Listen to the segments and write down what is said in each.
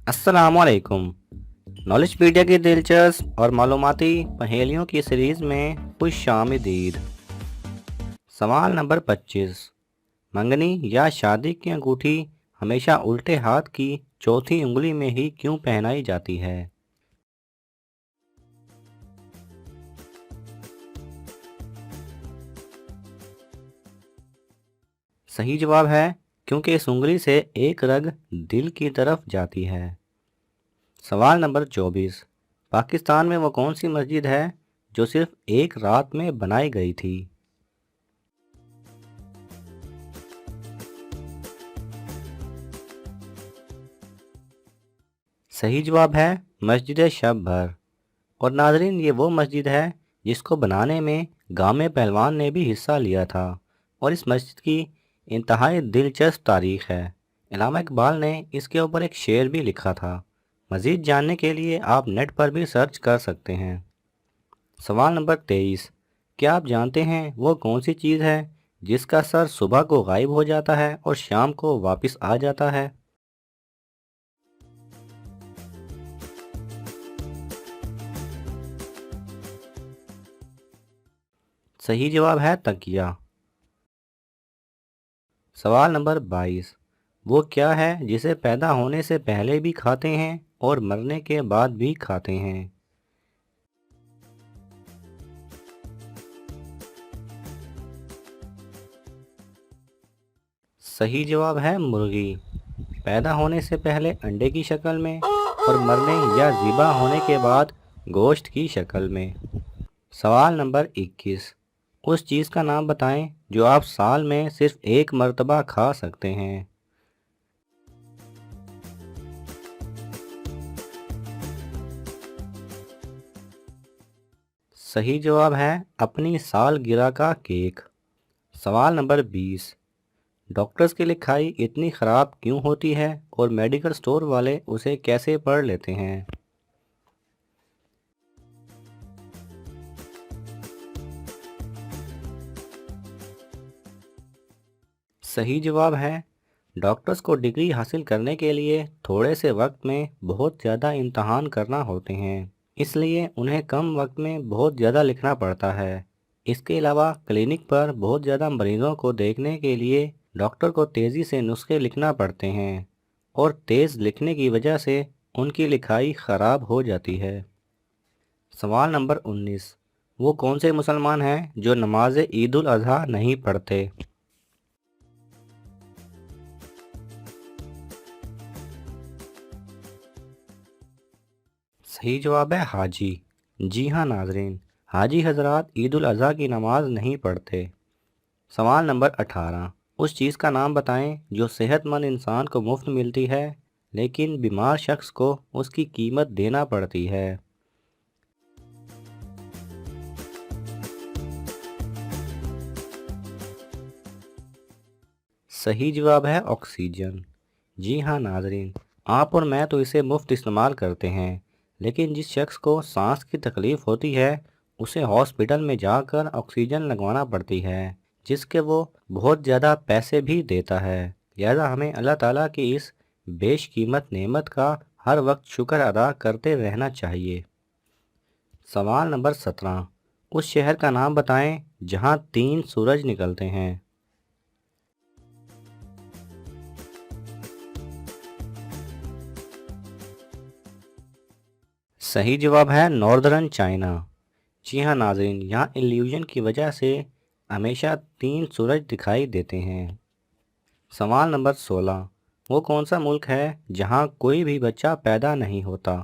अस्सलाम वालेकुम। नॉलेज पीडिया की दिलचस्प और मालूमाती पहेलियों की सीरीज़ में खुश आमदीद। सवाल नंबर 25। मंगनी या शादी की अंगूठी हमेशा उल्टे हाथ की चौथी उंगली में ही क्यों पहनाई जाती है? सही जवाब है क्योंकि इस उंगली से एक रग दिल की तरफ जाती है। सवाल नंबर 24। पाकिस्तान में वो कौन सी मस्जिद है जो सिर्फ एक रात में बनाई गई थी? सही जवाब है मस्जिद शब भर। और नाजरीन, ये वो मस्जिद है जिसको बनाने में गामे पहलवान ने भी हिस्सा लिया था। और इस मस्जिद की इंतहाई दिलचस्प तारीख है। इल्लामा इकबाल ने इसके ऊपर एक शेर भी लिखा था। मज़ीद जानने के लिए आप नेट पर भी सर्च कर सकते हैं। सवाल नंबर 23। क्या आप जानते हैं वो कौन सी चीज़ है जिसका सर सुबह को गायब हो जाता है और शाम को वापस आ जाता है? सही जवाब है तकिया। सवाल नंबर 22। वो क्या है जिसे पैदा होने से पहले भी खाते हैं और मरने के बाद भी खाते हैं? सही जवाब है मुर्गी। पैदा होने से पहले अंडे की शक्ल में और मरने या ज़िबा होने के बाद गोश्त की शक्ल में। सवाल नंबर 21। उस चीज़ का नाम बताएं जो आप साल में सिर्फ एक मर्तबा खा सकते हैं। सही जवाब है अपनी सालगिरह का केक। सवाल नंबर 20। डॉक्टर्स की लिखाई इतनी ख़राब क्यों होती है और मेडिकल स्टोर वाले उसे कैसे पढ़ लेते हैं? सही जवाब है डॉक्टर्स को डिग्री हासिल करने के लिए थोड़े से वक्त में बहुत ज़्यादा इम्तहान करना होते हैं, इसलिए उन्हें कम वक्त में बहुत ज़्यादा लिखना पड़ता है। इसके अलावा क्लिनिक पर बहुत ज़्यादा मरीज़ों को देखने के लिए डॉक्टर को तेज़ी से नुस्खे लिखना पड़ते हैं और तेज़ लिखने की वजह से उनकी लिखाई ख़राब हो जाती है। सवाल नंबर 19। वो कौन से मुसलमान हैं जो नमाज ईद उल अज़हा नहीं पढ़ते? सही जवाब है हाजी। जी हाँ नाजरीन, हाजी हजरात ईद उल अज़हा की नमाज नहीं पढ़ते। सवाल नंबर 18। उस चीज़ का नाम बताएं जो सेहतमंद इंसान को मुफ्त मिलती है लेकिन बीमार शख्स को उसकी कीमत देना पड़ती है। सही जवाब है ऑक्सीजन। जी हाँ नाजरीन, आप और मैं तो इसे मुफ्त इस्तेमाल करते हैं, लेकिन जिस शख्स को सांस की तकलीफ़ होती है उसे हॉस्पिटल में जाकर ऑक्सीजन लगवाना पड़ती है, जिसके वो बहुत ज़्यादा पैसे भी देता है। लिहाजा हमें अल्लाह ताला की इस बेशकीमत नेमत का हर वक्त शुक्र अदा करते रहना चाहिए। सवाल नंबर 17। उस शहर का नाम बताएं जहां 3 सूरज निकलते हैं। सही जवाब है नॉर्दर्न चाइना। जी हाँ नाज़रीन, यहाँ इल्यूजन की वजह से हमेशा 3 सूरज दिखाई देते हैं। सवाल नंबर 16। वो कौन सा मुल्क है जहाँ कोई भी बच्चा पैदा नहीं होता?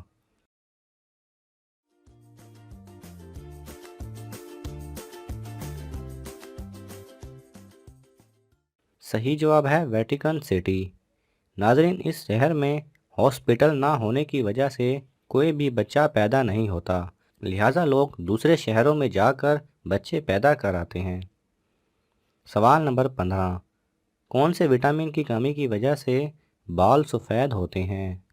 सही जवाब है वेटिकन सिटी। नाज़रीन, इस शहर में हॉस्पिटल ना होने की वजह से कोई भी बच्चा पैदा नहीं होता, लिहाजा लोग दूसरे शहरों में जाकर बच्चे पैदा कराते हैं। सवाल नंबर 15। कौन से विटामिन की कमी की वजह से बाल सफ़ेद होते हैं?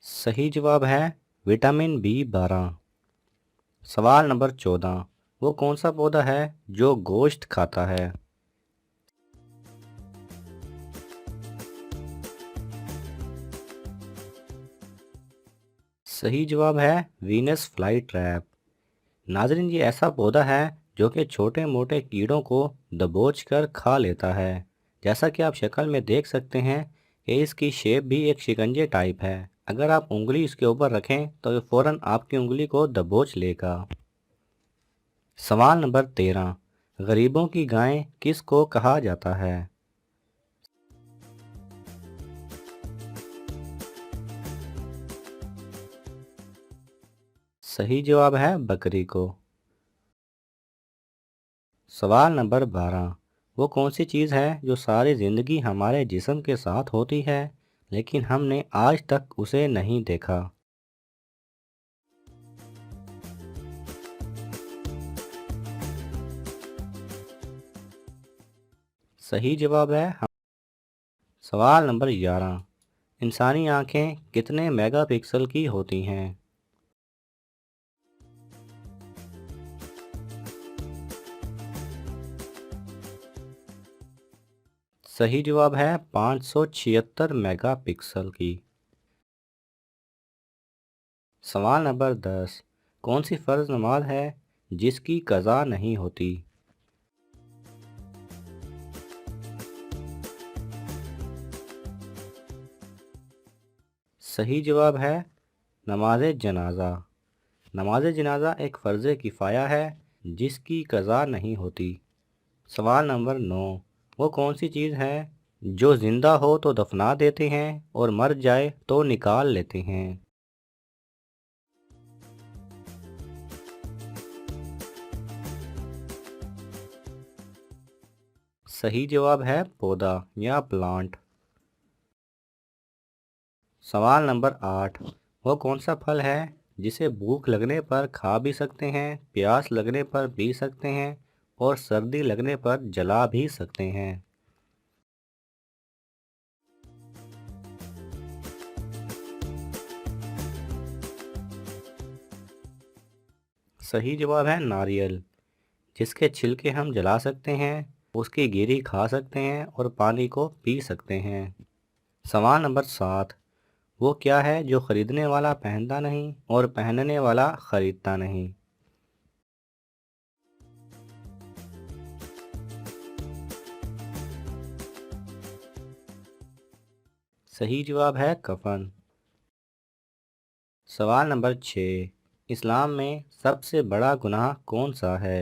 सही जवाब है विटामिन बी 12। सवाल नंबर 14। وہ کون سا پودا ہے جو گوشت کھاتا ہے؟ صحیح جواب ہے وینس فلائی ٹریپ۔ ناظرین، یہ ایسا پودا ہے جو کہ چھوٹے موٹے کیڑوں کو دبوچ کر کھا لیتا ہے۔ جیسا کہ آپ شکل میں دیکھ سکتے ہیں کہ اس کی شیپ بھی ایک شکنجے ٹائپ ہے۔ اگر آپ انگلی اس کے اوپر رکھیں تو یہ فوراً آپ کی انگلی کو دبوچ لے گا۔ سوال نمبر 13، غریبوں کی گائیں کس کو کہا جاتا ہے؟ صحیح جواب ہے بکری کو۔ سوال نمبر 12، وہ کون سی چیز ہے جو ساری زندگی ہمارے جسم کے ساتھ ہوتی ہے لیکن ہم نے آج تک اسے نہیں دیکھا؟ صحیح جواب ہے سوال نمبر 11، انسانی آنکھیں کتنے میگا پکسل کی ہوتی ہیں؟ صحیح جواب ہے 576 میگا پکسل کی۔ سوال نمبر 10، کون سی فرض نماز ہے جس کی قضا نہیں ہوتی؟ صحیح جواب ہے نماز جنازہ۔ نماز جنازہ ایک فرض کفایہ ہے جس کی قضا نہیں ہوتی۔ سوال نمبر 9، وہ کون سی چیز ہے جو زندہ ہو تو دفنا دیتے ہیں اور مر جائے تو نکال لیتے ہیں؟ صحیح جواب ہے پودا یا پلانٹ۔ سوال نمبر 8، وہ کون سا پھل ہے جسے بھوک لگنے پر کھا بھی سکتے ہیں، پیاس لگنے پر پی سکتے ہیں اور سردی لگنے پر جلا بھی سکتے ہیں؟ صحیح جواب ہے ناریل، جس کے چھلکے ہم جلا سکتے ہیں، اس کی گیری کھا سکتے ہیں اور پانی کو پی سکتے ہیں۔ سوال نمبر 7، وہ کیا ہے جو خریدنے والا پہنتا نہیں اور پہننے والا خریدتا نہیں؟ صحیح جواب ہے کفن۔ سوال نمبر 6، اسلام میں سب سے بڑا گناہ کون سا ہے؟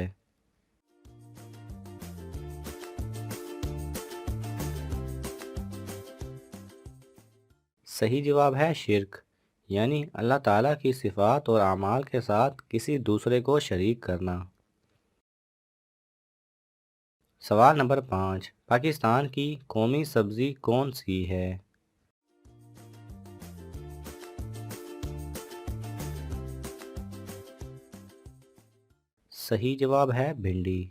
صحیح جواب ہے شرک، یعنی اللہ تعالیٰ کی صفات اور اعمال کے ساتھ کسی دوسرے کو شریک کرنا۔ سوال نمبر 5، پاکستان کی قومی سبزی کون سی ہے؟ صحیح جواب ہے بھنڈی۔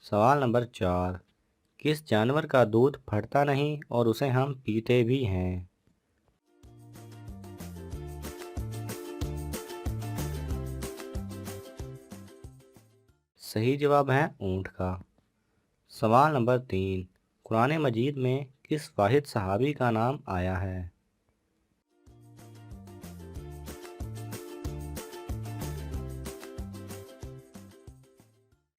سوال نمبر 4، کس جانور کا دودھ پھٹتا نہیں اور اسے ہم پیتے بھی ہیں؟ صحیح جواب ہے اونٹ کا۔ سوال نمبر 3، قرآن مجید میں کس واحد صحابی کا نام آیا ہے؟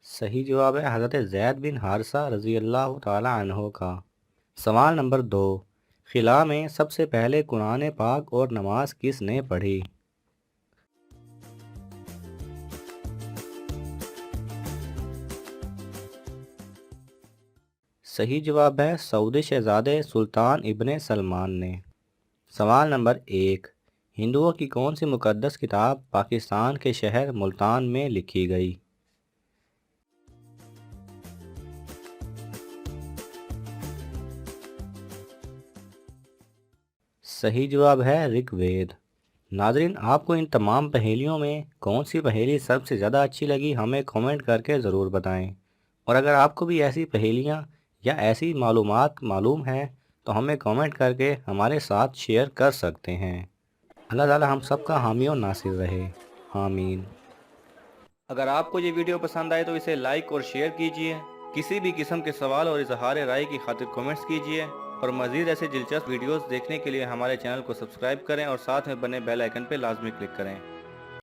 صحیح جواب ہے حضرت زید بن حارثہ رضی اللہ تعالی عنہ کا۔ سوال نمبر 2، خلا میں سب سے پہلے قرآن پاک اور نماز کس نے پڑھی؟ صحیح جواب ہے سعودی شہزادے سلطان ابن سلمان نے۔ سوال نمبر 1، ہندوؤں کی کون سی مقدس کتاب پاکستان کے شہر ملتان میں لکھی گئی؟ صحیح جواب ہے رگ وید۔ ناظرین، آپ کو ان تمام پہیلیوں میں کون سی پہیلی سب سے زیادہ اچھی لگی ہمیں کامنٹ کر کے ضرور بتائیں، اور اگر آپ کو بھی ایسی پہیلیاں یا ایسی معلومات معلوم ہیں تو ہمیں کامنٹ کر کے ہمارے ساتھ شیئر کر سکتے ہیں۔ اللہ تعالی ہم سب کا حامی و ناصر رہے، آمین۔ اگر آپ کو یہ ویڈیو پسند آئے تو اسے لائک اور شیئر کیجئے، کسی بھی قسم کے سوال اور اظہار رائے کی خاطر کومنٹس کیجئے، اور مزید ایسے دلچسپ ویڈیوز دیکھنے کے لیے ہمارے چینل کو سبسکرائب کریں اور ساتھ میں بنے بیل آئیکن پہ لازمی کلک کریں۔